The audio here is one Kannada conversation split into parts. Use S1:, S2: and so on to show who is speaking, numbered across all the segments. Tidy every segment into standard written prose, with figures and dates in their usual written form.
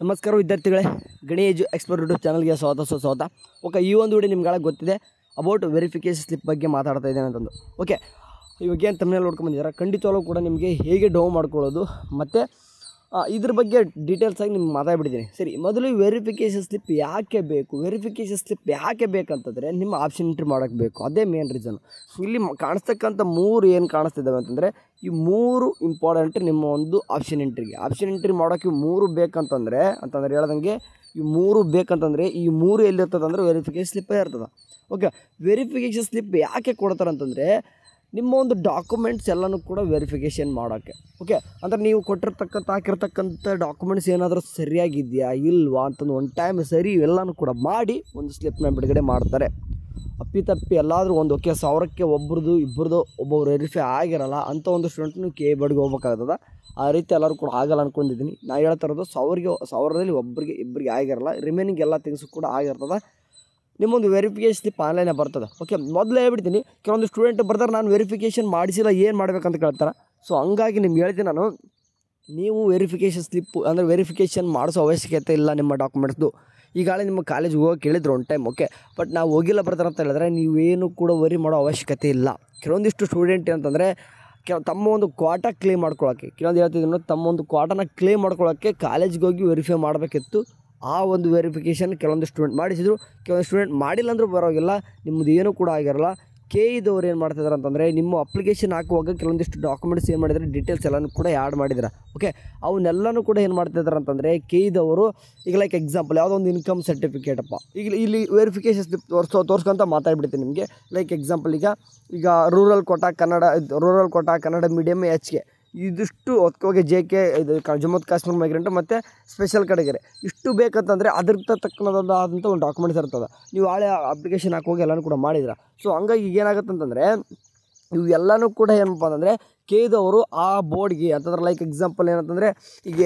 S1: ನಮಸ್ಕಾರ ವಿದ್ಯಾರ್ಥಿಗಳೇ, ಗಣಿ ಎಜು ಎಕ್ಸ್ಪರ್ಟ್ ಯೂಟ್ಯೂಬ್ ಚಾನಲ್ಗೆ ಸ್ವಾಗತ. ಓಕೆ, ಈ ಒಂದು ವಿಡಿಯೋ ನಿಮ್ಗೆಲ್ಲ ಗೊತ್ತಿದೆ ಅಬೌಟ್ ವೆರಿಫಿಕೇಷನ್ ಸ್ಲಿಪ್ ಬಗ್ಗೆ ಮಾತಾಡ್ತಾ ಇದ್ದೇನೆ ಅಂತಂದು. ಓಕೆ, ಇವಾಗ ಏನು ತಮ್ಮನೇಲಿ ನೋಡ್ಕೊಂಬಂದಿದ್ದಾರೆ, ಖಂಡಿತವಾಗ್ಲೂ ಕೂಡ ನಿಮಗೆ ಹೇಗೆ ಡೌ ಮಾಡ್ಕೊಳ್ಳೋದು ಮತ್ತು ಇದ್ರ ಬಗ್ಗೆ ಡೀಟೇಲ್ಸಾಗಿ ನಿಮ್ಗೆ ಮಾತಾಡ್ಬಿಟ್ಟಿದ್ದೀನಿ. ಸರಿ, ಮೊದಲು ವೆರಿಫಿಕೇಷನ್ ಸ್ಲಿಪ್ ಯಾಕೆ ಬೇಕು? ವೆರಿಫಿಕೇಷನ್ ಸ್ಲಿಪ್ ಯಾಕೆ ಬೇಕಂತಂದರೆ ನಿಮ್ಮ ಆಪ್ಷನ್ ಎಂಟ್ರಿ ಮಾಡೋಕ್ಕೆ ಬೇಕು. ಅದೇ ಮೇನ್ ರೀಸನ್. ಇಲ್ಲಿ ಕಾಣಿಸ್ತಕ್ಕಂಥ ಮೂರು ಏನು ಕಾಣಿಸ್ತಿದ್ದಾವೆ ಅಂತಂದರೆ, ಈ ಮೂರು ಇಂಪಾರ್ಟೆಂಟ್ ನಿಮ್ಮ ಒಂದು ಆಪ್ಷನ್ ಎಂಟ್ರಿ ಮಾಡೋಕ್ಕೆ ಮೂರು ಬೇಕಂತಂದರೆ ಹೇಳ್ದಂಗೆ ಈ ಮೂರು ಬೇಕಂತಂದರೆ ಈ ಮೂರು ಎಲ್ಲಿರ್ತದೆ ಅಂದರೆ ವೆರಿಫಿಕೇಷನ್ ಸ್ಲಿಪ್ಪೇ ಇರ್ತದೆ. ಓಕೆ, ವೆರಿಫಿಕೇಷನ್ ಸ್ಲಿಪ್ ಯಾಕೆ ಕೊಡ್ತಾರೆ ಅಂತಂದರೆ ನಿಮ್ಮ ಒಂದು ಡಾಕ್ಯುಮೆಂಟ್ಸ್ ಎಲ್ಲನೂ ಕೂಡ ವೆರಿಫಿಕೇಷನ್ ಮಾಡೋಕ್ಕೆ. ಓಕೆ, ಅಂದರೆ ನೀವು ಹಾಕಿರ್ತಕ್ಕಂಥ ಡಾಕ್ಯುಮೆಂಟ್ಸ್ ಏನಾದರೂ ಸರಿಯಾಗಿದೆಯಾ ಇಲ್ವಾ ಅಂತಂದು ಒಂದು ಟೈಮ್ ಸರಿ ಎಲ್ಲನೂ ಕೂಡ ಮಾಡಿ ಒಂದು ಸ್ಲಿಪ್ನ ಬಿಡುಗಡೆ ಮಾಡ್ತಾರೆ. ಅಪ್ಪಿತಪ್ಪಿ ಎಲ್ಲಾದರೂ ಒಂದು ಓಕೆ 1000ಕ್ಕೆ ಇಬ್ಬರದು ಒಬ್ಬರು ವೆರಿಫೈ ಆಗಿರಲ್ಲ ಅಂಥ ಒಂದು ಸ್ಟೂಡೆಂಟ್ ನೀವು ಕೆ ಬಡ್ಗೆ ಹೋಗ್ಬೇಕಾಗ್ತದೆ. ಆ ರೀತಿ ಎಲ್ಲರೂ ಕೂಡ ಆಗಲ್ಲ ಅಂದ್ಕೊಂಡಿದ್ದೀನಿ. ನಾನು ಹೇಳ್ತಾ ಇರೋದು 1000ರಲ್ಲಿ ಇಬ್ಬರಿಗೆ ಆಗಿರಲ್ಲ, ರಿಮೈನಿಂಗ್ ಎಲ್ಲ ಥಿಂಗ್ಸು ಕೂಡ ಆಗಿರ್ತದೆ. ನಿಮ್ಮೊಂದು ವೆರಿಫಿಕೇಷನ್ ಸ್ಲಿಪ್ ಆನ್ಲೈನೇ ಬರ್ತದೆ. ಓಕೆ, ಮೊದಲು ಹೇಳ್ಬಿಡ್ತೀನಿ, ಕೆಲವೊಂದು ಸ್ಟೂಡೆಂಟ್ ಬರ್ತಾರೆ ನಾನು ವೆರಿಫಿಕೇಷನ್ ಮಾಡಿಸಿಲ್ಲ ಏನು ಮಾಡಬೇಕಂತ ಕೇಳ್ತಾರೆ. ಸೊ ಹಂಗಾಗಿ ನಿಮ್ಗೆ ಹೇಳ್ತೀನಿ ನಾನು, ನೀವು ವೆರಿಫಿಕೇಷನ್ ಸ್ಲಿಪ್ಪು ಅಂದರೆ ವೆರಿಫಿಕೇಷನ್ ಮಾಡಿಸೋ ಅವಶ್ಯಕತೆ ಇಲ್ಲ ನಿಮ್ಮ ಡಾಕ್ಯುಮೆಂಟ್ಸ್ದು. ಈಗಾಗಲೇ ನಿಮ್ಮ ಕಾಲೇಜಿಗೆ ಹೋಗಿ ಕೇಳಿದ್ರು ಒಂದು ಟೈಮ್. ಓಕೆ, ಬಟ್ ನಾವು ಹೋಗಿಲ್ಲ ಬರ್ತಾರೆ ಅಂತ ಹೇಳಿದ್ರೆ ನೀವೇನು ಕೂಡ ವರಿ ಮಾಡೋ ಅವಶ್ಯಕತೆ ಇಲ್ಲ. ಕೆಲವೊಂದಿಷ್ಟು ಸ್ಟೂಡೆಂಟ್ ಏನಂತಂದರೆ ತಮ್ಮ ಒಂದು ಕ್ವಾಟ ಕ್ಲೇಮ್ ಮಾಡ್ಕೊಳ್ಳೋಕ್ಕೆ, ಕೆಲವೊಂದು ಹೇಳ್ತಿದ್ರು ತಮ್ಮ ಒಂದು ಕ್ವಾಟನ ಕ್ಲೇಮ್ ಮಾಡ್ಕೊಳ್ಳೋಕ್ಕೆ ಕಾಲೇಜಿಗೆ ಹೋಗಿ ವೆರಿಫೈ ಮಾಡಬೇಕಿತ್ತು. ಆ ಒಂದು ವೆರಿಫಿಕೇಷನ್ ಕೆಲವೊಂದು ಸ್ಟೂಡೆಂಟ್ ಮಾಡಿಸಿದ್ರು, ಕೆಲವೊಂದು ಸ್ಟೂಡೆಂಟ್ ಮಾಡಿಲ್ಲ ಅಂದರೂ ಬರೋಗಿಲ್ಲ, ನಿಮ್ಮದು ಏನೂ ಕೂಡ ಆಗಿರಲ್ಲ. ಕೆ ಇದವ್ರು ಏನು ಮಾಡ್ತಿದ್ದಾರೆ ಅಂತಂದರೆ ನಿಮ್ಮ ಅಪ್ಲಿಕೇಶನ್ ಹಾಕುವಾಗ ಕೆಲವೊಂದಿಷ್ಟು ಡಾಕ್ಯುಮೆಂಟ್ಸ್ ಏನು ಮಾಡಿದ್ದಾರೆ, ಡೀಟೇಲ್ಸ್ ಎಲ್ಲನೂ ಕೂಡ ಆ್ಯಡ್ ಮಾಡಿದ್ದಾರೆ. ಓಕೆ, ಅವನ್ನೆಲ್ಲನೂ ಕೂಡ ಏನು ಮಾಡ್ತಿದ್ದಾರೆ ಅಂತಂದರೆ ಕೆ ಇದವರು ಈಗ ಲೈಕ್ ಎಕ್ಸಾಂಪಲ್ ಯಾವುದೋ ಒಂದು ಇನ್ಕಮ್ ಸರ್ಟಿಫಿಕೇಟಪ್ಪ, ಈಗ ಇಲ್ಲಿ ವೆರಿಫಿಕೇಷನ್ ಸ್ಲಿಪ್ ತೋರಿಸ್ಕೊಂತ ಮಾತಾಡ್ಬಿಡ್ತೀನಿ ನಿಮಗೆ. ಲೈಕ್ ಎಕ್ಸಾಂಪಲ್ ಈಗ rural quota Kannada medium HK ಇದಿಷ್ಟು ಹೋಗಿ JK ಇದು ಜಮ್ಮು ಕಾಶ್ಮೀರ ಮೈಗ್ರೆಂಟ್ ಮತ್ತು ಸ್ಪೆಷಲ್ ಕ್ಯಾಟಗರಿ ಇಷ್ಟು ಬೇಕಂತಂದರೆ ಅದ್ರ ತಕ್ಕನಾದಂಥ ಒಂದು ಡಾಕ್ಯುಮೆಂಟ್ಸ್ ಇರ್ತದೆ. ನೀವು ಹಳೆ ಅಪ್ಲಿಕೇಶನ್ ಹಾಕೋಗಿ ಎಲ್ಲನೂ ಕೂಡ ಮಾಡಿದ್ರೆ. ಸೊ ಹಂಗಾಗಿ ಏನಾಗುತ್ತೆ ಅಂತಂದರೆ ಇವು ಎಲ್ಲನೂ ಕೂಡ ಏನಪ್ಪ ಅಂತಂದರೆ ಕೇದವರು ಆ ಬೋರ್ಡ್ಗೆ ಅಂತಂದ್ರೆ ಲೈಕ್ ಎಕ್ಸಾಂಪಲ್ ಏನಂತಂದರೆ ಈಗ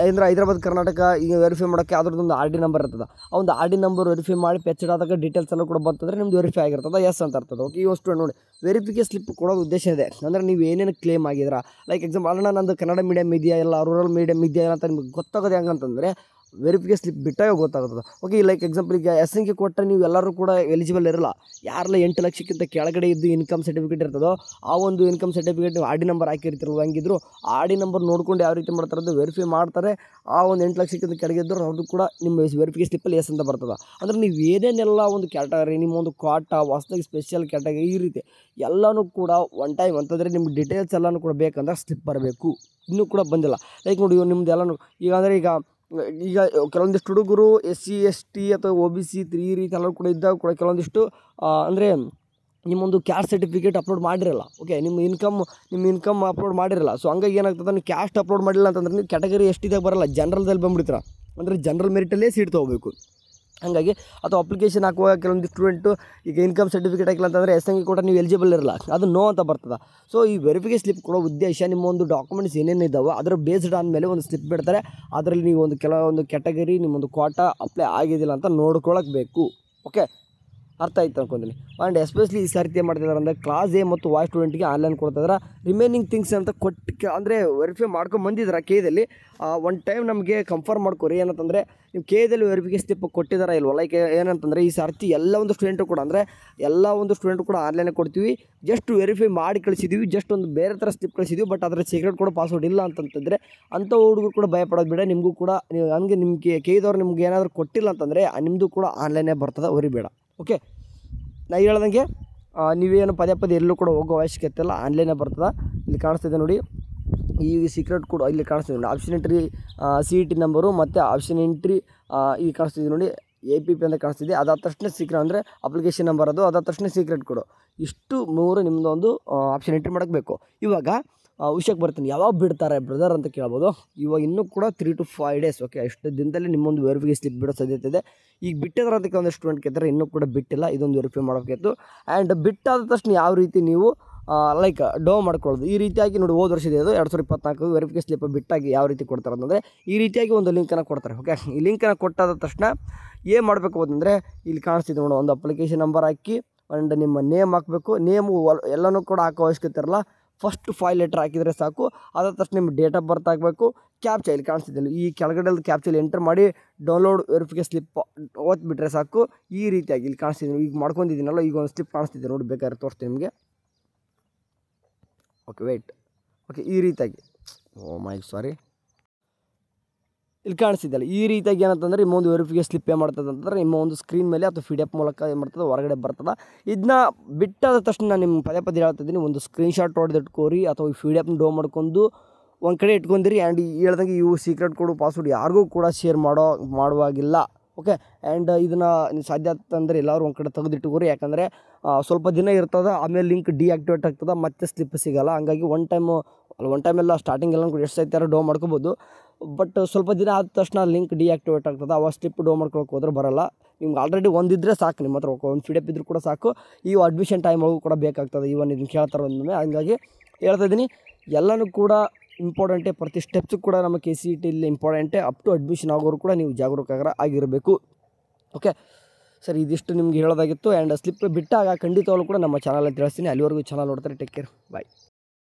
S1: ಅಂದರೆ ಹೈದರಾಬಾದ್ ಕರ್ನಾಟಕ ಈಗ ವೆರಿಫೈ ಮಾಡೋಕ್ಕೆ ಅದ್ರದ್ದೊಂದು RD ನಂಬರ್ ಇರ್ತದೆ. ಆ ಒಂದು RD ನಂಬರ್ ವೆರಿಫೈ ಮಾಡಿ ಪೆಚ್ಚಡ್ ಆದಾಗ ಡೀಟೇಲ್ಸ್ ಎಲ್ಲ ಕೂಡ ಬಂತಂದರೆ ನಿಮ್ದು ವೆರಿಫೈ ಆಗಿರ್ತದೆ, ಎಸ್ ಅಂತ ಇರ್ತದೆ. ಓಕೆ, ಈ ಸ್ಟೂಡೆಂಟ್ ನೋಡಿ ವೆರಿಫಿಕೇಷನ್ ಸ್ಲಿಪ್ ಕೊಡೋದು ಉದ್ದೇಶ ಇದೆ. ಅಂದರೆ ನೀವು ಏನೇನು ಕ್ಲೇಮ್ ಆಗಿದ್ದೀರಾ, ಲೈಕ್ ಎಕ್ಸಾಂಪಲ್ ಅಲ್ಲ ನಂದು ಕನ್ನಡ ಮೀಡಿಯಮ್ ಇದೆಯಾ ಇಲ್ಲ ರೂರಲ್ ಮೀಡಿಯಮ್ ಇದೆಯಾ ಅಂತ ನಿಮ್ಗೆ ಗೊತ್ತಾಗೋದು ಹೆಂಗಂತಂದರೆ ವೆರಿಫಿಕೇಷನ್ ಸ್ಲಿಪ್ ಬಿಟ್ಟಾಗ ಗೊತ್ತಾಗ್ತದೆ. ಓಕೆ, ಲೈಕ್ ಎಕ್ಸಾಂಪಲ್ ಈಗ SNK ಕೊಟ್ಟರೆ ನೀವು ಎಲ್ಲರೂ ಕೂಡ ಎಲಿಜಿಬಲ್ ಇರಲ್ಲ. ಯಾರೆಲ್ಲ 8 ಲಕ್ಷಕ್ಕಿಂತ ಕೆಳಗಡೆ ಇದ್ದು ಇನ್ಕಮ್ ಸರ್ಟಿಫಿಕೇಟ್ ಇರ್ತದೋ ಆ ಒಂದು ಇನ್ಕಮ್ ಸರ್ಟಿಫಿಕೇಟ್ ನೀವು RD ನಂಬರ್ ಹಾಕಿರ್ತಿರಲ್ಲ, ಹಂಗಿದ್ರು RD ನಂಬರ್ ನೋಡ್ಕೊಂಡು ಯಾವ ರೀತಿ ಮಾಡ್ತಾರೆ ವೆರಿಫೈ ಮಾಡ್ತಾರೆ. ಆ ಒಂದು 8 ಲಕ್ಷಕ್ಕಿಂತ ಕೆಳಗೆ ಇದ್ದರು ಅದು ಕೂಡ ನಿಮ್ಮ ವೆರಿಫಿಕೇಷನ್ ಸ್ಲಿಪ್ಪಲ್ಲಿ ಎಸ್ ಅಂತ ಬರ್ತದೆ. ಅಂದರೆ ನೀವು ಏನೇನೆಲ್ಲ ಒಂದು ಕ್ಯಾಟಗರಿ ನಿಮ್ಮ ಒಂದು ಕ್ವಾಟ ಹೊಸದಾಗಿ ಸ್ಪೆಷಲ್ ಕ್ಯಾಟಗರಿ ಈ ರೀತಿ ಎಲ್ಲನೂ ಕೂಡ ಒನ್ ಟೈಮ್ ಅಂತಂದರೆ ನಿಮ್ಗೆ ಡೀಟೇಲ್ಸ್ ಎಲ್ಲನೂ ಕೂಡ ಬೇಕಂದ್ರೆ ಸ್ಲಿಪ್ ಬರಬೇಕು. ಇನ್ನೂ ಕೂಡ ಬಂದಿಲ್ಲ. ಲೈಕ್ ನೋಡಿ ನಿಮ್ದು ಎಲ್ಲನೂ ಈಗ ಅಂದರೆ ಈಗ ಕೆಲವೊಂದಿಷ್ಟು ಹುಡುಗರು SC ST ಅಥವಾ OBC 3 ಈ ರೀತಿ ಎಲ್ಲ ಕೂಡ ಇದ್ದಾಗ ಕೂಡ ಕೆಲವೊಂದಿಷ್ಟು ಅಂದರೆ ನಿಮ್ಮೊಂದು ಕ್ಯಾಸ್ಟ್ ಸರ್ಟಿಫಿಕೇಟ್ ಅಪ್ಲೋಡ್ ಮಾಡಿರಲ್ಲ. ಓಕೆ, ನಿಮ್ಮ ಇನ್ಕಮ್ ಅಪ್ಲೋಡ್ ಮಾಡಿರಲ್ಲ. ಸೊ ಹಂಗಾಗಿ ಏನಾಗ್ತದೆ, ನೀವು ಕ್ಯಾಸ್ಟ್ ಅಪ್ಲೋಡ್ ಮಾಡಿಲ್ಲ ಅಂತಂದ್ರೆ ನೀವು ಕ್ಯಾಟಗರಿ ಎಷ್ಟಿದಾಗ ಬರಲ್ಲ, ಜನರಲ್ದಲ್ಲಿ ಬಂದ್ಬಿಡ್ತೀರ. ಅಂದರೆ ಜನರಲ್ ಮೆರಿಟಲ್ಲೇ ಸೀಟ್ ತೊಗೋಬೇಕು. ಹಾಗಾಗಿ ಅಥವಾ ಅಪ್ಲಿಕೇಶನ್ ಹಾಕುವಾಗ ಕೆಲವೊಂದು ಸ್ಟೂಡೆಂಟು ಈಗ ಇನ್ಕಮ್ ಸರ್ಟಿಫಿಕೇಟ್ ಹಾಕಿಲ್ಲ ಅಂತಂದರೆ SNK ಕೂಡ ನೀವು ಎಲಿಜಿಬಲ್ ಇರಲ್ಲ, ಅದು ನೋ ಅಂತ ಬರ್ತದೆ. ಸೊ ಈ ವೆರಿಫಿಕೇಷನ್ ಸ್ಲಿಪ್ ಕೊಡೋ ಉದ್ದೇಶ ನಿಮ್ಮ ಒಂದು ಡಾಕ್ಯುಮೆಂಟ್ಸ್ ಏನೇನು ಇದ್ದಾವೆ ಅದರ ಬೇಸ್ಡ್ ಆದಮೇಲೆ ಒಂದು ಸ್ಲಿಪ್ ಬಿಡ್ತಾರೆ. ಅದರಲ್ಲಿ ನೀವು ಒಂದು ಕೆಲವೊಂದು ಕ್ಯಾಟಗರಿ ನಿಮ್ಮೊಂದು ಕ್ವಾಟಾ ಅಪ್ಲೈ ಆಗಿದ್ದಿಲ್ಲ ಅಂತ ನೋಡ್ಕೊಳ್ಳೋಕೆ ಬೇಕು. ಓಕೆ, ಅರ್ಥ ಆಯ್ತು ಅನ್ಕೊಂತೀನಿ. ಆ್ಯಂಡ್ ಎಸ್ಪೆಷಲಿ ಈ ಸರ್ತಿ ಏನು ಮಾಡ್ತಿದ್ದಾರೆ ಅಂದರೆ ಕ್ಲಾಸ್ A ಮತ್ತು Y ಸ್ಟೂಡೆಂಟ್ಗೆ ಆನ್ಲೈನ್ ಕೊಡ್ತಿದ್ದಾರೆ. ರಿಮೈನಿಂಗ್ ಥಿಂಗ್ಸ್ ಅಂತ ಅಂದರೆ ವೆರಿಫೈ ಮಾಡ್ಕೊಂಡು ಬಂದಿದ್ದಾರೆ ಕೇದಲ್ಲಿ. ಒನ್ ಟೈಮ್ ನಮಗೆ ಕನ್ಫರ್ಮ್ ಮಾಡ್ಕೊರಿ ಏನಂತಂದರೆ ನೀವು ಕೇದಲ್ಲಿ ವೆರಿಫಿಕೇಷನ್ ಸ್ಲಿಪ್ ಕೊಟ್ಟಿದ್ದಾರೆ ಇಲ್ವಲ್ಲ. ಲೈಕ್ ಏನಂತಂದರೆ ಈ ಸರ್ತಿ ಎಲ್ಲ ಒಂದು ಸ್ಟೂಡೆಂಟು ಕೂಡ ಆನ್ಲೈನೇ ಕೊಡ್ತೀವಿ. ಜಸ್ಟ್ ವೆರಿಫೈ ಮಾಡಿ ಕಳಿಸಿದ್ದೀವಿ, ಜಸ್ಟ್ ಒಂದು ಬೇರೆ ಥರ ಸ್ಲಿಪ್ ಕಳಿಸಿದ್ದೀವಿ, ಬಟ್ ಅದರ ಸೀಕ್ರೆಟ್ ಕೂಡ ಪಾಸ್ವರ್ಡ್ ಇಲ್ಲ ಅಂತಂತಂದರೆ ಅಂಥ ಹುಡುಗರು ಕೂಡ ಭಯಪಡೋದು ಬೇಡ. ನಿಮಗೂ ಕೂಡ ನೀವು ಹಂಗೆ ನಿಮಗೆ ಕೇದವ್ರು ನಿಮ್ಗೆ ಏನಾದರೂ ಕೊಟ್ಟಿಲ್ಲ ಅಂತಂದರೆ ನಿಮ್ಮದು ಕೂಡ ಆನ್ಲೈನೇ ಬರ್ತದೆ, ಬೇಡ. ಓಕೆ, ನಾನು ಹೇಳ್ದಂಗೆ ನೀವೇನು ಪದೇ ಎಲ್ಲೂ ಕೂಡ ಹೋಗೋ ಅವಶ್ಯಕತೆ ಇಲ್ಲ, ಆನ್ಲೈನೇ ಬರ್ತದೆ. ಇಲ್ಲಿ ಕಾಣಿಸ್ತಿದೆ ನೋಡಿ, ಈ ಸೀಕ್ರೆಟ್ ಕೂಡ ಇಲ್ಲಿ ಕಾಣಿಸ್ತಿದೆ ನೋಡಿ. ಆಪ್ಷನ್ ಎಂಟ್ರಿ CET ನಂಬರು ಮತ್ತು ಆಪ್ಷನ್ ಎಂಟ್ರಿ ಇಲ್ಲಿ ಕಾಣಿಸ್ತಿದೆ ನೋಡಿ, APP ಅಂತ ಕಾಣಿಸ್ತಿದೆ. ಅದಾದ ತಕ್ಷಣ ಸೀಕ್ರೆಟ್ ಅಂದರೆ ಅಪ್ಲಿಕೇಶನ್ ನಂಬರ್ ಅದು, ಅದಾದ ತಕ್ಷಣ ಸೀಕ್ರೆಟ್ ಕೊಡು. ಇಷ್ಟು ಮೂರು ನಿಮ್ಮದು ಒಂದು ಆಪ್ಷನ್ ಎಂಟ್ರಿ ಮಾಡಬೇಕು. ಇವಾಗ ವಿಷಯಕ್ಕೆ ಬರ್ತೀನಿ, ಯಾವಾಗ ಬಿಡ್ತಾರೆ ಬ್ರದರ್ ಅಂತ ಕೇಳ್ಬೋದು. ಇವಾಗ ಇನ್ನೂ ಕೂಡ 3 to 5 days. ಓಕೆ, ಅಷ್ಟು ದಿನದಲ್ಲಿ ನಿಮ್ಮೊಂದು ವೆರಿಫಿಕೇಷನ್ ಸ್ಲಿಪ್ ಬಿಡೋ ಸಾಧ್ಯತೆ ಇದೆ. ಈಗ ಬಿಟ್ಟಿದ್ರೆ ಅದಕ್ಕೆ ಒಂದು ಸ್ಟೂಡೆಂಟ್ ಕೇಳ್ತಾರೆ, ಇನ್ನೂ ಕೂಡ ಬಿಟ್ಟಿಲ್ಲ, ಇದೊಂದು ವೆರಿಫೈ ಮಾಡೋಕ್ಕಿತ್ತು. ಆ್ಯಂಡ್ ಬಿಟ್ಟಾದ ತಕ್ಷಣ ಯಾವ ರೀತಿ ನೀವು ಲೈಕ್ ಡೋ ಮಾಡ್ಕೊಳ್ಳೋದು ಈ ರೀತಿಯಾಗಿ ನೋಡಿ. ಹೋದ ವರ್ಷದ ಇದು 2024 ವೆರಿಫಿಕೇಷನ್ ಸ್ಲಿಪ್ ಬಿಟ್ಟಾಗಿ ಯಾವ ರೀತಿ ಕೊಡ್ತಾರೆ ಅಂತಂದರೆ ಈ ರೀತಿಯಾಗಿ ಒಂದು ಲಿಂಕನ್ನು ಕೊಡ್ತಾರೆ. ಓಕೆ, ಈ ಲಿಂಕನ್ನು ಕೊಟ್ಟಾದ ತಕ್ಷಣ ಏನು ಮಾಡಬೇಕು ಅಂತಂದರೆ ಇಲ್ಲಿ ಕಾಣಿಸ್ತಿದೆ ನೋಡಿ, ಒಂದು ಅಪ್ಲಿಕೇಶನ್ ನಂಬರ್ ಹಾಕಿ ಆ್ಯಂಡ್ ನಿಮ್ಮ ನೇಮ್ ಹಾಕಬೇಕು. ನೇಮು ಎಲ್ಲನೂ ಕೂಡ ಹಾಕೋ ಅವಶ್ಯಕತೆ ಇರಲ್ಲ. ಫಸ್ಟ್ 5 ಲೆಟರ್ ಹಾಕಿದರೆ ಸಾಕು. ಅದಾದ ತಕ್ಷಣ ನಿಮ್ಮ ಡೇಟ್ ಆಫ್ ಬರ್ತ್ ಆಗಬೇಕು. ಕ್ಯಾಪ್ಚಾ ಇಲ್ಲಿ ಕಾಣಿಸ್ತಿದ್ದಿಲ್ಲ, ಈ ಕೆಳಗಡೆ ಕ್ಯಾಪ್ಚಲ್ಲಿ ಎಂಟರ್ ಮಾಡಿ ಡೌನ್ಲೋಡ್ ವೆರಿಫಿಕೇಷನ್ ಸ್ಲಿಪ್ ಓದ್ಬಿಟ್ರೆ ಸಾಕು. ಈ ರೀತಿಯಾಗಿ ಇಲ್ಲಿ ಕಾಣಿಸ್ತಿದ್ದೀನಿ, ಈಗ ಮಾಡ್ಕೊಂಡಿದ್ದೀನಲ್ಲ, ಈಗ ಒಂದು ಸ್ಲಿಪ್ ಕಾಣಿಸ್ತಿದೆ ನೋಡಿ, ಬೇಕಾದ್ರೆ ತೋರಿಸ್ತೀನಿ ನಿಮಗೆ. ಓಕೆ ವೆಯ್ಟ್, ಓಕೆ ಈ ರೀತಿಯಾಗಿ, ಓ ಮೈ ಸಾರಿ, ಇಲ್ಲಿ ಕಾಣಿಸ್ತಿದ್ದಲ್ಲ ಈ ರೀತಿಯಾಗಿ ಏನಂತಂದರೆ ನಿಮ್ಮ ಒಂದು ವೆರಿಫಿಕೇಷನ್ ಸ್ಲಿಪ್ ಏನು ಮಾಡ್ತದೆ ಅಂತಂದರೆ ನಿಮ್ಮ ಒಂದು ಸ್ಕ್ರೀನ್ ಮೇಲೆ ಅಥವಾ PDF ಮೂಲಕ ಏನು ಮಾಡ್ತದೆ ಹೊರಗಡೆ ಬರ್ತದೆ. ಇದನ್ನ ಬಿಟ್ಟಾದ ತಕ್ಷಣ ನಾನು ನಿಮ್ಮ ಪದೇ ಪದೇ ಹೇಳ್ತಿದ್ದೀನಿ, ಒಂದು ಸ್ಕ್ರೀನ್ಶಾಟ್ ಹೊಡೆದಿಟ್ಕೋರಿ ಅಥವಾ ಈ PDF ಡೌನ್ ಮಾಡ್ಕೊಂಡು ಒಂದು ಕಡೆ ಇಟ್ಕೊಂಡಿರಿ. ಆ್ಯಂಡ್ ಹೇಳ್ದಂಗೆ ಇವು ಸೀಕ್ರೆಟ್ ಕೋಡು ಪಾಸ್ವರ್ಡ್ ಯಾರಿಗೂ ಕೂಡ ಶೇರ್ ಮಾಡುವಾಗಿಲ್ಲ. ಓಕೆ, ಆ್ಯಂಡ್ ಇದನ್ನು ಸಾಧ್ಯ ಆಗ್ತಂದರೆ ಎಲ್ಲರೂ ಒಂದು ಕಡೆ ತೆಗೆದಿಟ್ಕೋರಿ. ಯಾಕಂದರೆ ಸ್ವಲ್ಪ ದಿನ ಇರ್ತದೆ, ಆಮೇಲೆ ಲಿಂಕ್ ಡಿಆಕ್ಟಿವೇಟ್ ಆಗ್ತದೆ, ಮತ್ತೆ ಸ್ಲಿಪ್ ಸಿಗೋಲ್ಲ. ಹಂಗಾಗಿ ಒನ್ ಟೈಮ್ ಎಲ್ಲ ಸ್ಟಾರ್ಟಿಂಗ್ ಎಲ್ಲ ಎಷ್ಟು ಸೈತಾರ ಡೌನ್ ಮಾಡ್ಕೋಬೋದು. ಬಟ್ ಸ್ವಲ್ಪ ದಿನ ಆದ ತಕ್ಷಣ ಲಿಂಕ್ ಡಿಆಕ್ಟಿವೇಟ್ ಆಗ್ತದೆ, ಅವಾಗ ಸ್ಲಿಪ್ ಡೌನ್ ಮಾಡ್ಕೊಳಕ್ಕೆ ಹೋದ್ರೆ ಬರೋಲ್ಲ. ನಿಮ್ಗೆ ಆಲ್ರೆಡಿ ಒಂದಿದ್ದರೆ ಸಾಕು, ನಿಮ್ಮ ಹತ್ರ ಒಂದು PDF ಇದ್ರೂ ಕೂಡ ಸಾಕು. ಈ ಅಡ್ಮಿಷನ್ ಟೈಮ್ ಒಳಗೂ ಕೂಡ ಬೇಕಾಗ್ತದೆ, ಇವನ್ ಇದನ್ನು ಕೇಳ್ತಾರೆ ಒಮ್ಮೆ. ಹಂಗಾಗಿ ಹೇಳ್ತಾ ಇದ್ದೀನಿ, ಎಲ್ಲನೂ ಕೂಡ ಇಂಪಾರ್ಟೆಂಟೇ, ಪ್ರತಿ ಸ್ಟೆಪ್ಸು ಕೂಡ ನಮ್ಮ KCETಲಿ ಇಂಪಾರ್ಟೆಂಟೇ. ಅಪ್ ಟು ಅಡ್ಮಿಷನ್ ಆಗೋರು ಕೂಡ ನೀವು ಜಾಗರೂಕರಾಗಿರಬೇಕು. ಓಕೆ ಸರ್, ಇದಿಷ್ಟು ನಿಮ್ಗೆ ಹೇಳೋದಾಗಿತ್ತು. ಆ್ಯಂಡ್ ಸ್ಲಿಪ್ ಬಿಟ್ಟಾಗ ಖಂಡಿತವಾಗ್ಲೂ ಕೂಡ ನಮ್ಮ ಚಾನಲಲ್ಲಿ ತಿಳಿಸ್ತೀನಿ. ಅಲ್ಲಿವರೆಗೂ ಚಾನಲ್ ನೋಡ್ತಾರೆ. ಟೇಕ್ ಕೇರ್, ಬಾಯ್.